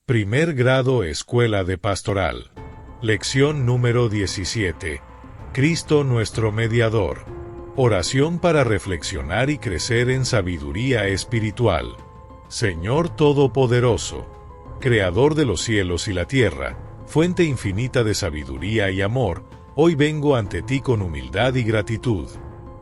Primer grado Escuela de Pastoral. Lección número 17. Cristo nuestro mediador. Oración para reflexionar y crecer en sabiduría espiritual. Señor Todopoderoso, Creador de los cielos y la tierra, fuente infinita de sabiduría y amor, hoy vengo ante ti con humildad y gratitud.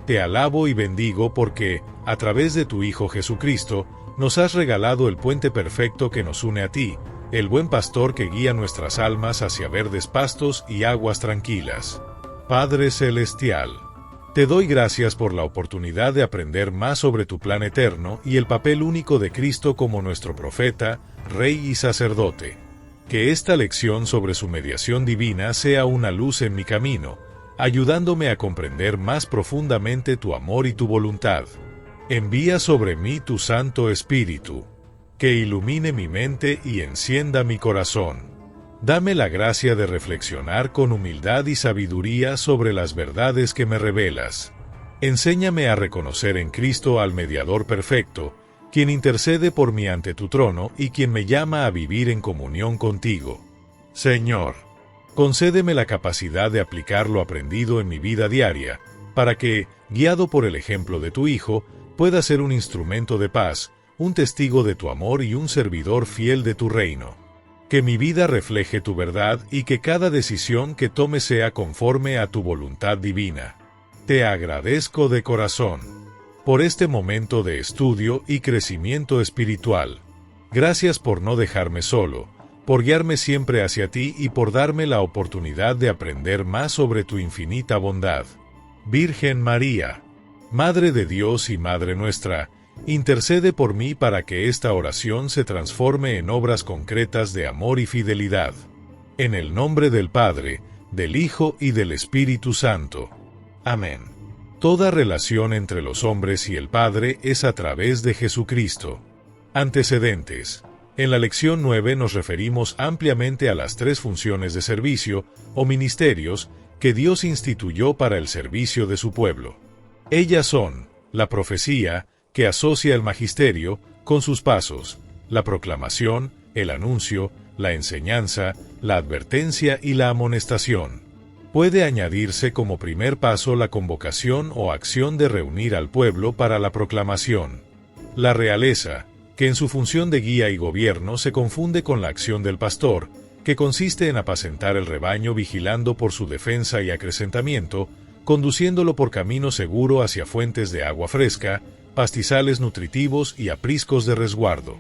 Te alabo y bendigo porque, a través de tu Hijo Jesucristo, nos has regalado el puente perfecto que nos une a ti, el buen pastor que guía nuestras almas hacia verdes pastos y aguas tranquilas. Padre Celestial, te doy gracias por la oportunidad de aprender más sobre tu plan eterno y el papel único de Cristo como nuestro profeta, Rey y sacerdote. Que esta lección sobre su mediación divina sea una luz en mi camino, ayudándome a comprender más profundamente tu amor y tu voluntad. Envía sobre mí tu Santo Espíritu, que ilumine mi mente y encienda mi corazón. Dame la gracia de reflexionar con humildad y sabiduría sobre las verdades que me revelas. Enséñame a reconocer en Cristo al mediador perfecto, quien intercede por mí ante tu trono y quien me llama a vivir en comunión contigo. Señor, concédeme la capacidad de aplicar lo aprendido en mi vida diaria, para que, guiado por el ejemplo de tu Hijo, pueda ser un instrumento de paz, un testigo de tu amor y un servidor fiel de tu reino. Que mi vida refleje tu verdad y que cada decisión que tome sea conforme a tu voluntad divina. Te agradezco de corazón por este momento de estudio y crecimiento espiritual. Gracias por no dejarme solo, por guiarme siempre hacia ti y por darme la oportunidad de aprender más sobre tu infinita bondad. Virgen María, Madre de Dios y Madre nuestra, intercede por mí para que esta oración se transforme en obras concretas de amor y fidelidad. En el nombre del Padre, del Hijo y del Espíritu Santo. Amén. Toda relación entre los hombres y el Padre es a través de Jesucristo. Antecedentes. En la lección 9 nos referimos ampliamente a las tres funciones de servicio, o ministerios, que Dios instituyó para el servicio de su pueblo. Ellas son, la profecía, que asocia el magisterio con sus pasos, la proclamación, el anuncio, la enseñanza, la advertencia y la amonestación. Puede añadirse como primer paso la convocación o acción de reunir al pueblo para la proclamación. La realeza, que en su función de guía y gobierno se confunde con la acción del pastor, que consiste en apacentar el rebaño vigilando por su defensa y acrecentamiento, conduciéndolo por camino seguro hacia fuentes de agua fresca, pastizales nutritivos y apriscos de resguardo.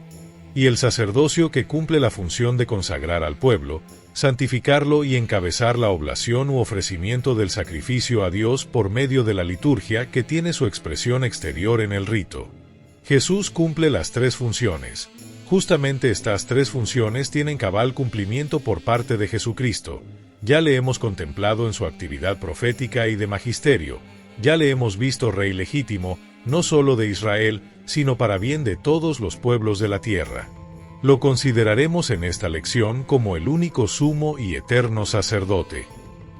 Y el sacerdocio que cumple la función de consagrar al pueblo, santificarlo y encabezar la oblación u ofrecimiento del sacrificio a Dios por medio de la liturgia que tiene su expresión exterior en el rito. Jesús cumple las tres funciones. Justamente estas tres funciones tienen cabal cumplimiento por parte de Jesucristo. Ya le hemos contemplado en su actividad profética y de magisterio. Ya le hemos visto Rey legítimo, no solo de Israel, sino para bien de todos los pueblos de la tierra. Lo consideraremos en esta lección como el único sumo y eterno sacerdote.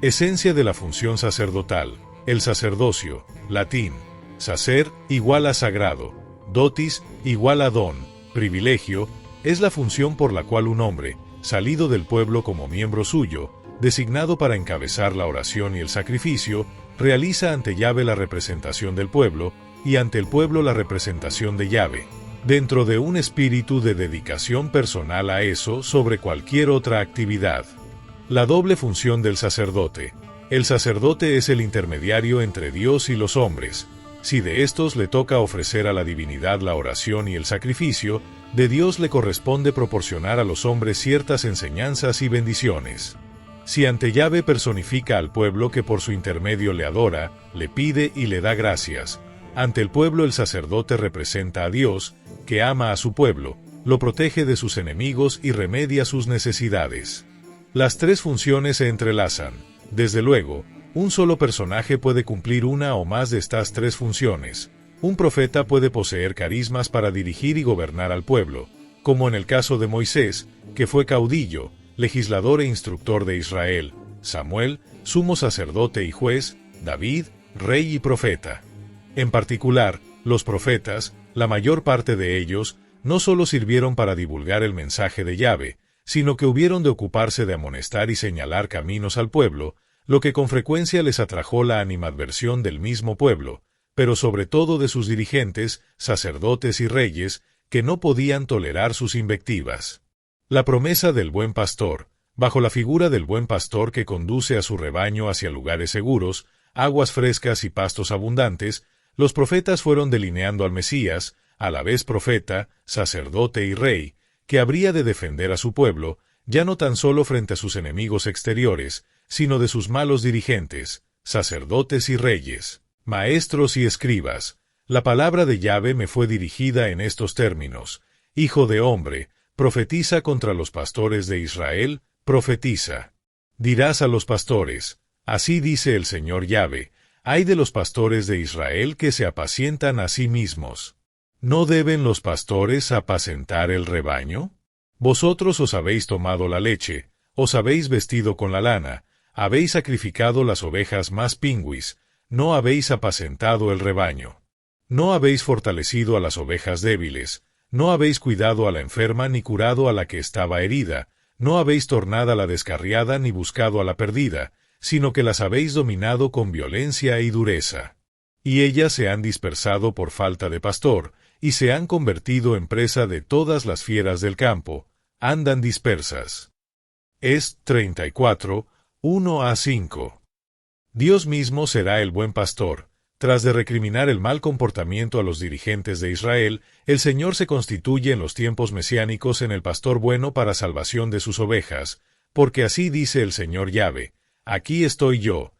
Esencia de la función sacerdotal. El sacerdocio, latín, sacer igual a sagrado, dotis igual a don, privilegio, es la función por la cual un hombre, salido del pueblo como miembro suyo, designado para encabezar la oración y el sacrificio, realiza ante Yahvé la representación del pueblo, y ante el pueblo la representación de Yahvé, dentro de un espíritu de dedicación personal a eso sobre cualquier otra actividad. La doble función del sacerdote. El sacerdote es el intermediario entre Dios y los hombres. Si de estos le toca ofrecer a la divinidad la oración y el sacrificio, de Dios le corresponde proporcionar a los hombres ciertas enseñanzas y bendiciones. Si ante Yahvé personifica al pueblo que por su intermedio le adora, le pide y le da gracias, ante el pueblo el sacerdote representa a Dios, que ama a su pueblo, lo protege de sus enemigos y remedia sus necesidades. Las tres funciones se entrelazan. Desde luego, un solo personaje puede cumplir una o más de estas tres funciones. Un profeta puede poseer carismas para dirigir y gobernar al pueblo, como en el caso de Moisés, que fue caudillo, legislador e instructor de Israel, Samuel, sumo sacerdote y juez, David, rey y profeta. En particular, los profetas, la mayor parte de ellos, no solo sirvieron para divulgar el mensaje de Yahvé, sino que hubieron de ocuparse de amonestar y señalar caminos al pueblo, lo que con frecuencia les atrajo la animadversión del mismo pueblo, pero sobre todo de sus dirigentes, sacerdotes y reyes, que no podían tolerar sus invectivas. La promesa del buen pastor, bajo la figura del buen pastor que conduce a su rebaño hacia lugares seguros, aguas frescas y pastos abundantes, los profetas fueron delineando al Mesías, a la vez profeta, sacerdote y rey, que habría de defender a su pueblo, ya no tan solo frente a sus enemigos exteriores, sino de sus malos dirigentes, sacerdotes y reyes, maestros y escribas. La palabra de Yahvé me fue dirigida en estos términos: Hijo de hombre, profetiza contra los pastores de Israel, profetiza. Dirás a los pastores: así dice el Señor Yahvé, ay de los pastores de Israel que se apacientan a sí mismos. ¿No deben los pastores apacentar el rebaño? Vosotros os habéis tomado la leche, os habéis vestido con la lana, habéis sacrificado las ovejas más pingüis, no habéis apacentado el rebaño. No habéis fortalecido a las ovejas débiles, no habéis cuidado a la enferma ni curado a la que estaba herida, no habéis tornado a la descarriada ni buscado a la perdida, sino que las habéis dominado con violencia y dureza. Y ellas se han dispersado por falta de pastor, y se han convertido en presa de todas las fieras del campo, andan dispersas. Es 34, 1-5. Dios mismo será el buen pastor. Tras de recriminar el mal comportamiento a los dirigentes de Israel, el Señor se constituye en los tiempos mesiánicos en el pastor bueno para salvación de sus ovejas, porque así dice el Señor Yahvé: aquí estoy yo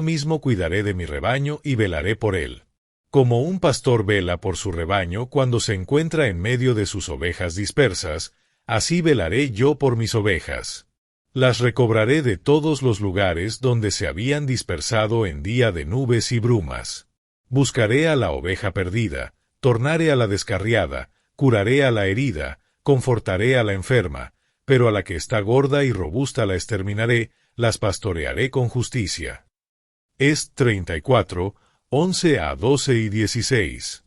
mismo cuidaré de mi rebaño y velaré por él. Como un pastor vela por su rebaño cuando se encuentra en medio de sus ovejas dispersas, así velaré yo por mis ovejas. Las recobraré de todos los lugares donde se habían dispersado en día de nubes y brumas. Buscaré a la oveja perdida, tornaré a la descarriada, curaré a la herida, confortaré a la enferma, pero a la que está gorda y robusta la exterminaré, las pastorearé con justicia. Es 34, 11-12 y 16.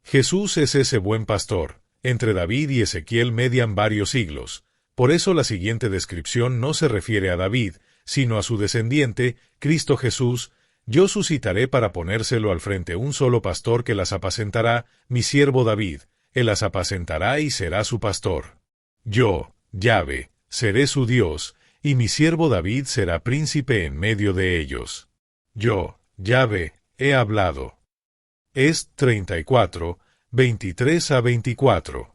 Jesús es ese buen pastor. Entre David y Ezequiel median varios siglos. Por eso la siguiente descripción no se refiere a David, sino a su descendiente, Cristo Jesús. Yo suscitaré para ponérselo al frente un solo pastor que las apacentará, mi siervo David. Él las apacentará y será su pastor. Yo, Yahvé, seré su Dios, y mi siervo David será príncipe en medio de ellos. Yo, Yahvé, he hablado. Es 34, 23-24.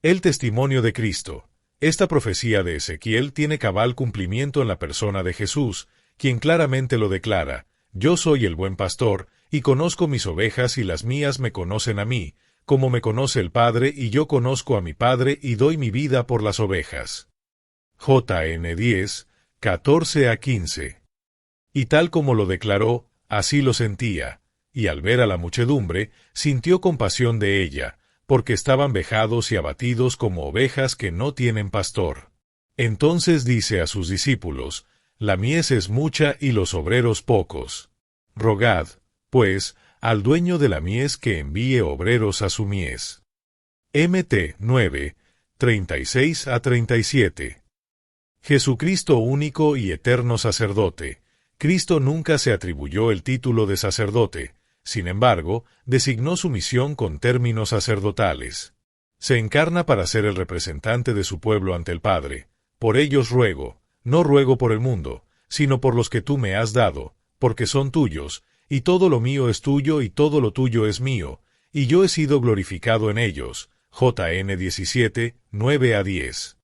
El testimonio de Cristo. Esta profecía de Ezequiel tiene cabal cumplimiento en la persona de Jesús, quien claramente lo declara: yo soy el buen pastor, y conozco mis ovejas y las mías me conocen a mí, como me conoce el Padre y yo conozco a mi Padre y doy mi vida por las ovejas. JN 10, 14-15. Y tal como lo declaró, así lo sentía, y al ver a la muchedumbre, sintió compasión de ella, porque estaban vejados y abatidos como ovejas que no tienen pastor. Entonces dice a sus discípulos: la mies es mucha y los obreros pocos. Rogad, pues, al dueño de la mies que envíe obreros a su mies. Mt 9, 36-37. Jesucristo único y eterno sacerdote. Cristo nunca se atribuyó el título de sacerdote, sin embargo, designó su misión con términos sacerdotales. Se encarna para ser el representante de su pueblo ante el Padre. Por ellos ruego, no ruego por el mundo, sino por los que tú me has dado, porque son tuyos, y todo lo mío es tuyo y todo lo tuyo es mío, y yo he sido glorificado en ellos. JN 17, 9-10.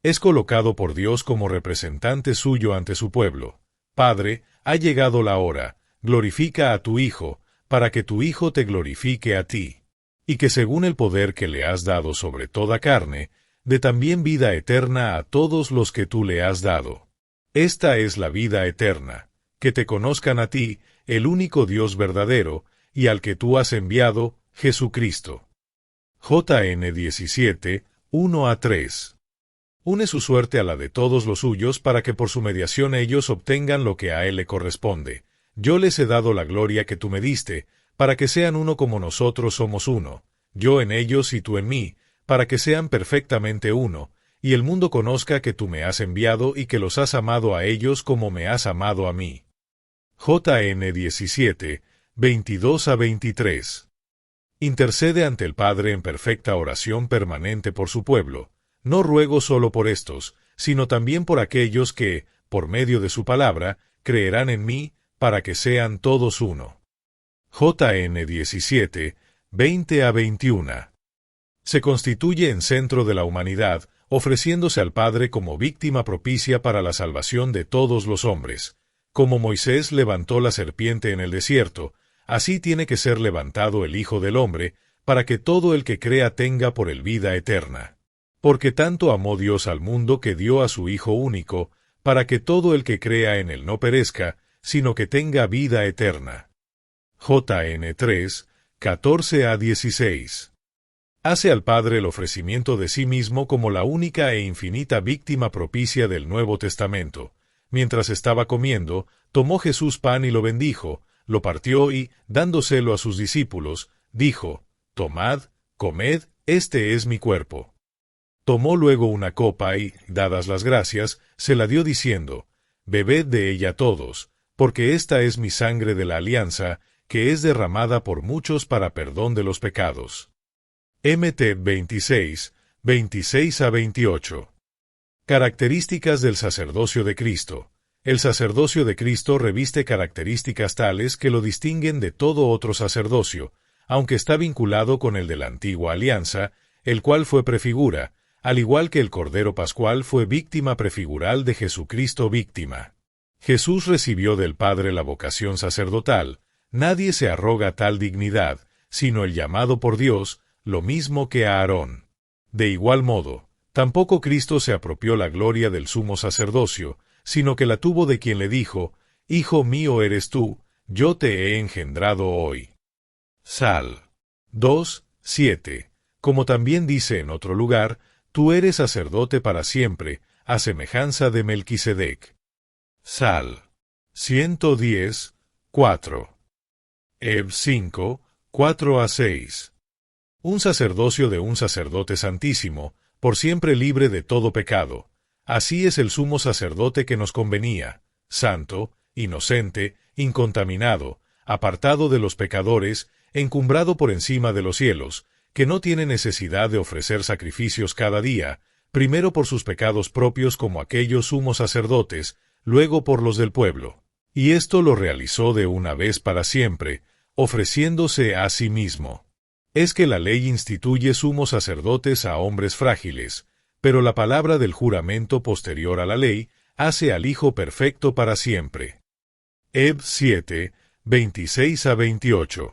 Es colocado por Dios como representante suyo ante su pueblo. Padre, ha llegado la hora, glorifica a tu Hijo, para que tu Hijo te glorifique a ti. Y que según el poder que le has dado sobre toda carne, dé también vida eterna a todos los que tú le has dado. Esta es la vida eterna, que te conozcan a ti, el único Dios verdadero, y al que tú has enviado, Jesucristo. JN 17, 1-3. Une su suerte a la de todos los suyos para que por su mediación ellos obtengan lo que a él le corresponde. Yo les he dado la gloria que tú me diste, para que sean uno como nosotros somos uno, yo en ellos y tú en mí, para que sean perfectamente uno, y el mundo conozca que tú me has enviado y que los has amado a ellos como me has amado a mí. JN 17, 22-23. Intercede ante el Padre en perfecta oración permanente por su pueblo. No ruego solo por estos, sino también por aquellos que, por medio de su palabra, creerán en mí, para que sean todos uno. JN 17, 20-21. Se constituye en centro de la humanidad, ofreciéndose al Padre como víctima propicia para la salvación de todos los hombres. Como Moisés levantó la serpiente en el desierto, así tiene que ser levantado el Hijo del Hombre, para que todo el que crea tenga por él vida eterna. Porque tanto amó Dios al mundo que dio a su Hijo único, para que todo el que crea en él no perezca, sino que tenga vida eterna. JN 3, 14-16. Hace al Padre el ofrecimiento de sí mismo como la única e infinita víctima propicia del Nuevo Testamento. Mientras estaba comiendo, tomó Jesús pan y lo bendijo, lo partió y, dándoselo a sus discípulos, dijo: Tomad, comed, este es mi cuerpo. Tomó luego una copa y, dadas las gracias, se la dio diciendo: Bebed de ella todos, porque esta es mi sangre de la alianza, que es derramada por muchos para perdón de los pecados. MT 26, 26-28. Características del sacerdocio de Cristo. El sacerdocio de Cristo reviste características tales que lo distinguen de todo otro sacerdocio, aunque está vinculado con el de la antigua alianza, el cual fue prefigura, al igual que el Cordero Pascual fue víctima prefigural de Jesucristo víctima. Jesús recibió del Padre la vocación sacerdotal. Nadie se arroga tal dignidad, sino el llamado por Dios, lo mismo que a Aarón. De igual modo, tampoco Cristo se apropió la gloria del sumo sacerdocio, sino que la tuvo de quien le dijo: Hijo mío eres tú, yo te he engendrado hoy. Sal 2, 7. Como también dice en otro lugar: Tú eres sacerdote para siempre, a semejanza de Melquisedec. Sal 110, 4. Heb 5, 4-6. Un sacerdocio de un sacerdote santísimo, por siempre libre de todo pecado. Así es el sumo sacerdote que nos convenía, santo, inocente, incontaminado, apartado de los pecadores, encumbrado por encima de los cielos, que no tiene necesidad de ofrecer sacrificios cada día, primero por sus pecados propios como aquellos sumos sacerdotes, luego por los del pueblo. Y esto lo realizó de una vez para siempre, ofreciéndose a sí mismo. Es que la ley instituye sumos sacerdotes a hombres frágiles, pero la palabra del juramento posterior a la ley hace al Hijo perfecto para siempre. Heb 7, 26-28.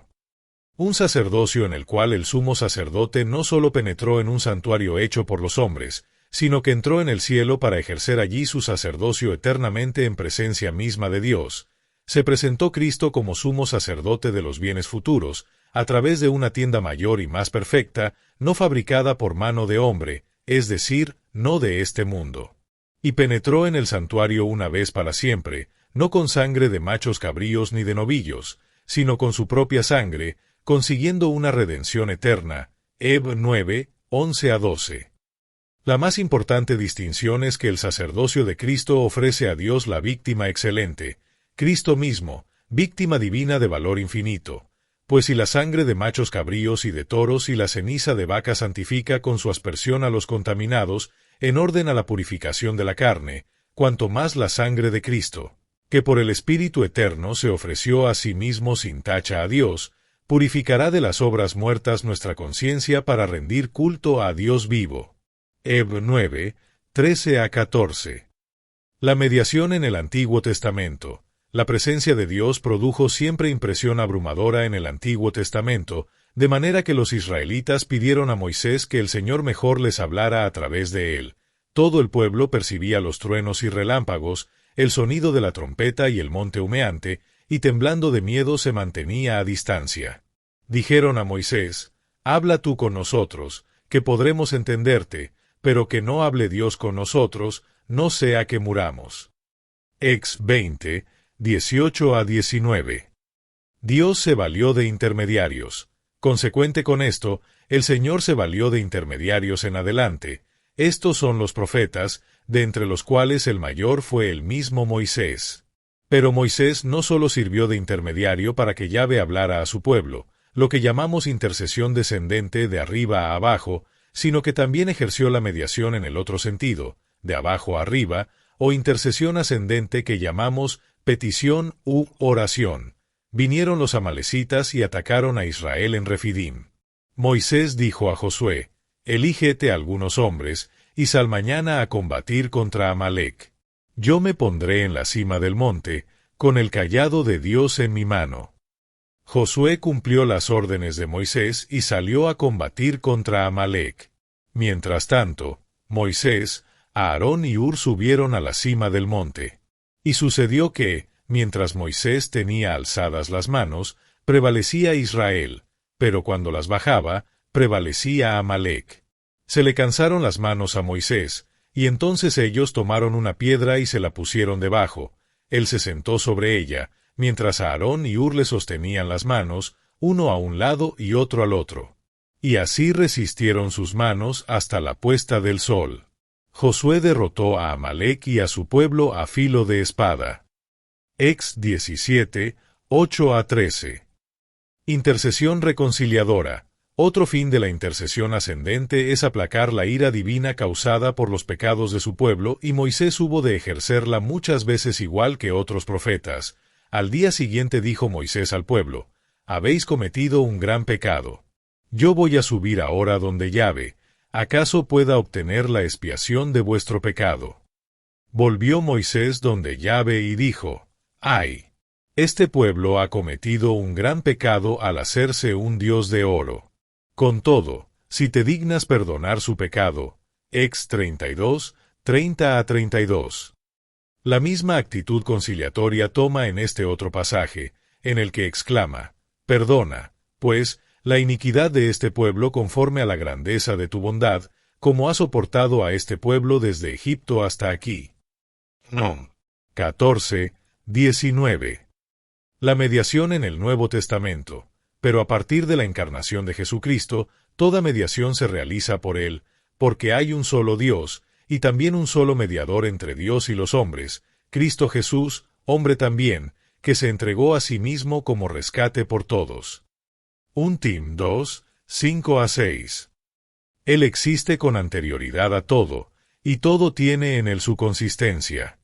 Un sacerdocio en el cual el sumo sacerdote no solo penetró en un santuario hecho por los hombres, sino que entró en el cielo para ejercer allí su sacerdocio eternamente en presencia misma de Dios. Se presentó Cristo como sumo sacerdote de los bienes futuros, a través de una tienda mayor y más perfecta, no fabricada por mano de hombre, es decir, no de este mundo. Y penetró en el santuario una vez para siempre, no con sangre de machos cabríos ni de novillos, sino con su propia sangre, consiguiendo una redención eterna. Heb 9, 11-12. La más importante distinción es que el sacerdocio de Cristo ofrece a Dios la víctima excelente, Cristo mismo, víctima divina de valor infinito. Pues si la sangre de machos cabríos y de toros y la ceniza de vaca santifica con su aspersión a los contaminados, en orden a la purificación de la carne, cuanto más la sangre de Cristo, que por el Espíritu Eterno se ofreció a sí mismo sin tacha a Dios, purificará de las obras muertas nuestra conciencia para rendir culto a Dios vivo. Heb 9, 13-14. La mediación en el Antiguo Testamento. La presencia de Dios produjo siempre impresión abrumadora en el Antiguo Testamento, de manera que los israelitas pidieron a Moisés que el Señor mejor les hablara a través de él. Todo el pueblo percibía los truenos y relámpagos, el sonido de la trompeta y el monte humeante, y temblando de miedo se mantenía a distancia. Dijeron a Moisés: Habla tú con nosotros, que podremos entenderte, pero que no hable Dios con nosotros, no sea que muramos. Ex 20, 18-19. Dios se valió de intermediarios. Consecuente con esto, el Señor se valió de intermediarios en adelante. Estos son los profetas, de entre los cuales el mayor fue el mismo Moisés. Pero Moisés no solo sirvió de intermediario para que Yahvé hablara a su pueblo, lo que llamamos intercesión descendente de arriba a abajo, sino que también ejerció la mediación en el otro sentido, de abajo a arriba, o intercesión ascendente que llamamos petición u oración. Vinieron los amalecitas y atacaron a Israel en Refidim. Moisés dijo a Josué: «Elígete algunos hombres, y sal mañana a combatir contra Amalec. Yo me pondré en la cima del monte, con el cayado de Dios en mi mano». Josué cumplió las órdenes de Moisés y salió a combatir contra Amalec. Mientras tanto, Moisés, Aarón y Hur subieron a la cima del monte. Y sucedió que, mientras Moisés tenía alzadas las manos, prevalecía Israel, pero cuando las bajaba, prevalecía Amalec. Se le cansaron las manos a Moisés, y entonces ellos tomaron una piedra y se la pusieron debajo. Él se sentó sobre ella, mientras Aarón y Hur le sostenían las manos, uno a un lado y otro al otro. Y así resistieron sus manos hasta la puesta del sol. Josué derrotó a Amalec y a su pueblo a filo de espada. Ex 17, 8-13. Intercesión reconciliadora. Otro fin de la intercesión ascendente es aplacar la ira divina causada por los pecados de su pueblo, y Moisés hubo de ejercerla muchas veces igual que otros profetas. Al día siguiente dijo Moisés al pueblo: «Habéis cometido un gran pecado. Yo voy a subir ahora donde Yahvé, acaso pueda obtener la expiación de vuestro pecado». Volvió Moisés donde Yahvé y dijo: «Ay, este pueblo ha cometido un gran pecado al hacerse un dios de oro. Con todo, si te dignas perdonar su pecado». Ex 32, 30-32. La misma actitud conciliatoria toma en este otro pasaje, en el que exclama: «Perdona, pues, la iniquidad de este pueblo conforme a la grandeza de tu bondad, como has soportado a este pueblo desde Egipto hasta aquí». No. 14, 19. La mediación en el Nuevo Testamento. Pero a partir de la encarnación de Jesucristo, toda mediación se realiza por Él, porque hay un solo Dios, y también un solo mediador entre Dios y los hombres, Cristo Jesús, hombre también, que se entregó a sí mismo como rescate por todos. 1 Tim 2, 5-6. Él existe con anterioridad a todo, y todo tiene en él su consistencia.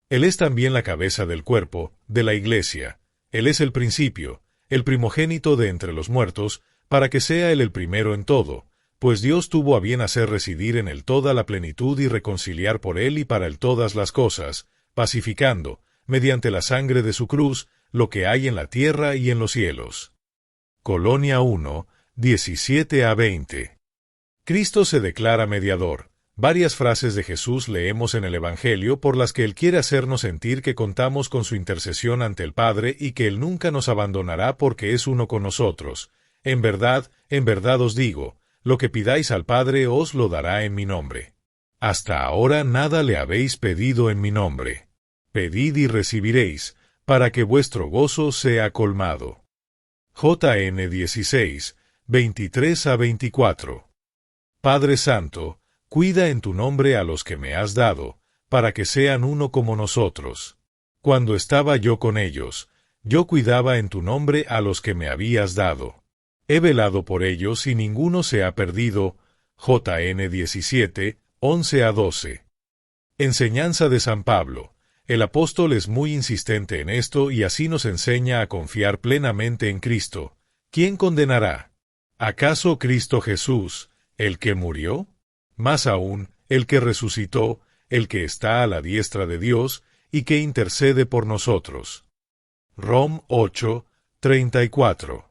Él es también la cabeza del cuerpo, de la Iglesia. Él es el principio, el primogénito de entre los muertos, para que sea él el primero en todo, pues Dios tuvo a bien hacer residir en él toda la plenitud y reconciliar por él y para él todas las cosas, pacificando, mediante la sangre de su cruz, lo que hay en la tierra y en los cielos. Colonia 1, 17-20. Cristo se declara mediador. Varias frases de Jesús leemos en el Evangelio por las que Él quiere hacernos sentir que contamos con su intercesión ante el Padre y que Él nunca nos abandonará porque es uno con nosotros. En verdad os digo, lo que pidáis al Padre os lo dará en mi nombre. Hasta ahora nada le habéis pedido en mi nombre. Pedid y recibiréis, para que vuestro gozo sea colmado. JN 16, 23-24. Padre Santo, cuida en tu nombre a los que me has dado, para que sean uno como nosotros. Cuando estaba yo con ellos, yo cuidaba en tu nombre a los que me habías dado. He velado por ellos y ninguno se ha perdido. JN 17, 11-12. Enseñanza de San Pablo. El apóstol es muy insistente en esto y así nos enseña a confiar plenamente en Cristo. ¿Quién condenará? ¿Acaso Cristo Jesús, el que murió? Más aún, el que resucitó, el que está a la diestra de Dios, y que intercede por nosotros. Rom 8, 34.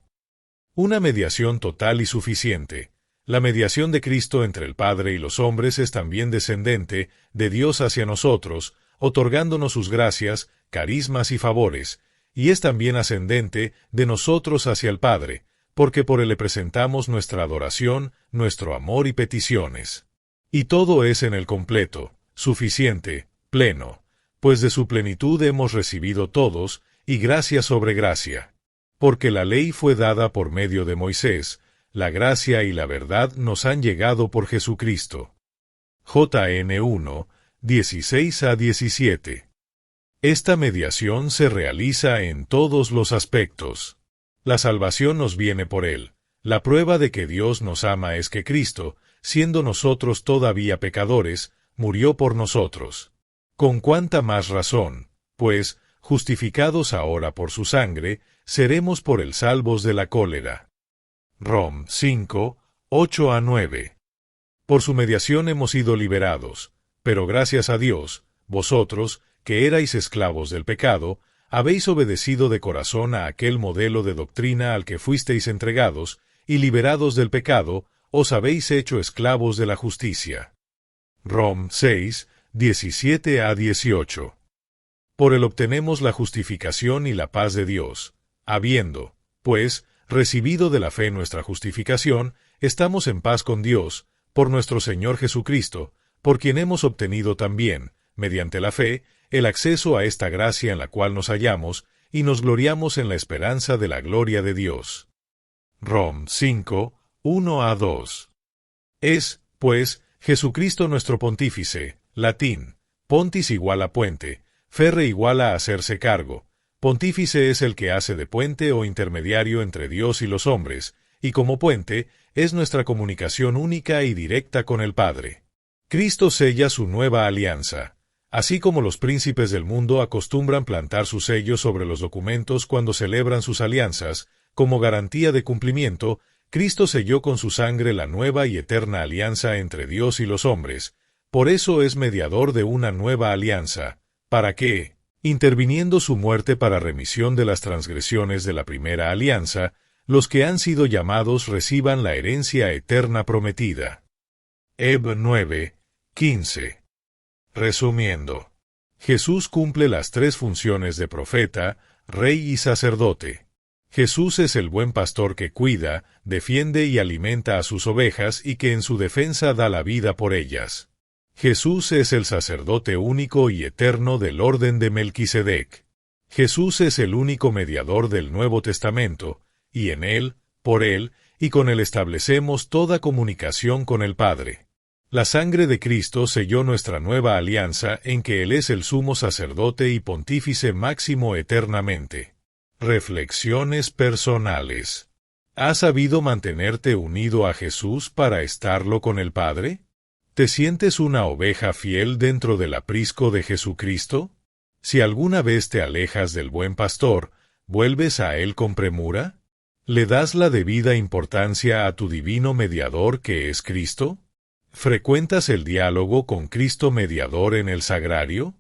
Una mediación total y suficiente. La mediación de Cristo entre el Padre y los hombres es también descendente, de Dios hacia nosotros, otorgándonos sus gracias, carismas y favores, y es también ascendente, de nosotros hacia el Padre, porque por él le presentamos nuestra adoración, nuestro amor y peticiones. Y todo es en el completo, suficiente, pleno, pues de su plenitud hemos recibido todos, y gracia sobre gracia. Porque la ley fue dada por medio de Moisés, la gracia y la verdad nos han llegado por Jesucristo. JN 1, 16 a 17. Esta mediación se realiza en todos los aspectos. La salvación nos viene por Él. La prueba de que Dios nos ama es que Cristo, siendo nosotros todavía pecadores, murió por nosotros. Con cuánta más razón, pues, justificados ahora por su sangre, seremos por él salvos de la cólera. Rom 5, 8 a 9. Por su mediación hemos sido liberados, pero gracias a Dios, vosotros, que erais esclavos del pecado, habéis obedecido de corazón a aquel modelo de doctrina al que fuisteis entregados, y liberados del pecado, os habéis hecho esclavos de la justicia. Rom 6, 17 a 18. Por él obtenemos la justificación y la paz de Dios. Habiendo, pues, recibido de la fe nuestra justificación, estamos en paz con Dios, por nuestro Señor Jesucristo, por quien hemos obtenido también, mediante la fe, el acceso a esta gracia en la cual nos hallamos, y nos gloriamos en la esperanza de la gloria de Dios. Rom 5, 1 a 2. Es, pues, Jesucristo nuestro pontífice, latín, pontis igual a puente, ferre igual a hacerse cargo. Pontífice es el que hace de puente o intermediario entre Dios y los hombres, y como puente, es nuestra comunicación única y directa con el Padre. Cristo sella su nueva alianza. Así como los príncipes del mundo acostumbran plantar su sello sobre los documentos cuando celebran sus alianzas, como garantía de cumplimiento, Cristo selló con su sangre la nueva y eterna alianza entre Dios y los hombres. Por eso es mediador de una nueva alianza, para que, interviniendo su muerte para remisión de las transgresiones de la primera alianza, los que han sido llamados reciban la herencia eterna prometida. Heb 9, 15. Resumiendo, Jesús cumple las tres funciones de profeta, rey y sacerdote. Jesús es el buen pastor que cuida, defiende y alimenta a sus ovejas y que en su defensa da la vida por ellas. Jesús es el sacerdote único y eterno del orden de Melquisedec. Jesús es el único mediador del Nuevo Testamento, y en él, por él, y con él establecemos toda comunicación con el Padre. La sangre de Cristo selló nuestra nueva alianza en que Él es el sumo sacerdote y pontífice máximo eternamente. Reflexiones personales. ¿Has sabido mantenerte unido a Jesús para estarlo con el Padre? ¿Te sientes una oveja fiel dentro del aprisco de Jesucristo? Si alguna vez te alejas del buen pastor, ¿vuelves a Él con premura? ¿Le das la debida importancia a tu divino mediador que es Cristo? ¿Frecuentas el diálogo con Cristo mediador en el sagrario?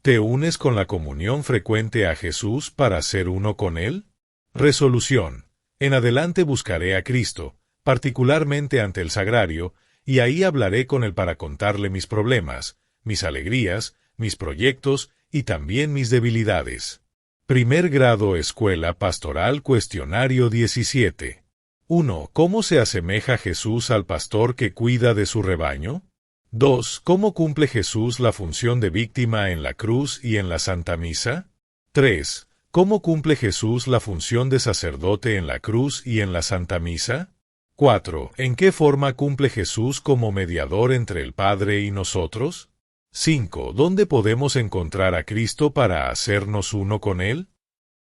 ¿Te unes con la comunión frecuente a Jesús para ser uno con Él? Resolución. En adelante buscaré a Cristo, particularmente ante el sagrario, y ahí hablaré con Él para contarle mis problemas, mis alegrías, mis proyectos y también mis debilidades. Primer grado Escuela Pastoral Cuestionario 17. 1. ¿Cómo se asemeja Jesús al pastor que cuida de su rebaño? 2. ¿Cómo cumple Jesús la función de víctima en la cruz y en la Santa Misa? 3. ¿Cómo cumple Jesús la función de sacerdote en la cruz y en la Santa Misa? 4. ¿En qué forma cumple Jesús como mediador entre el Padre y nosotros? 5. ¿Dónde podemos encontrar a Cristo para hacernos uno con Él?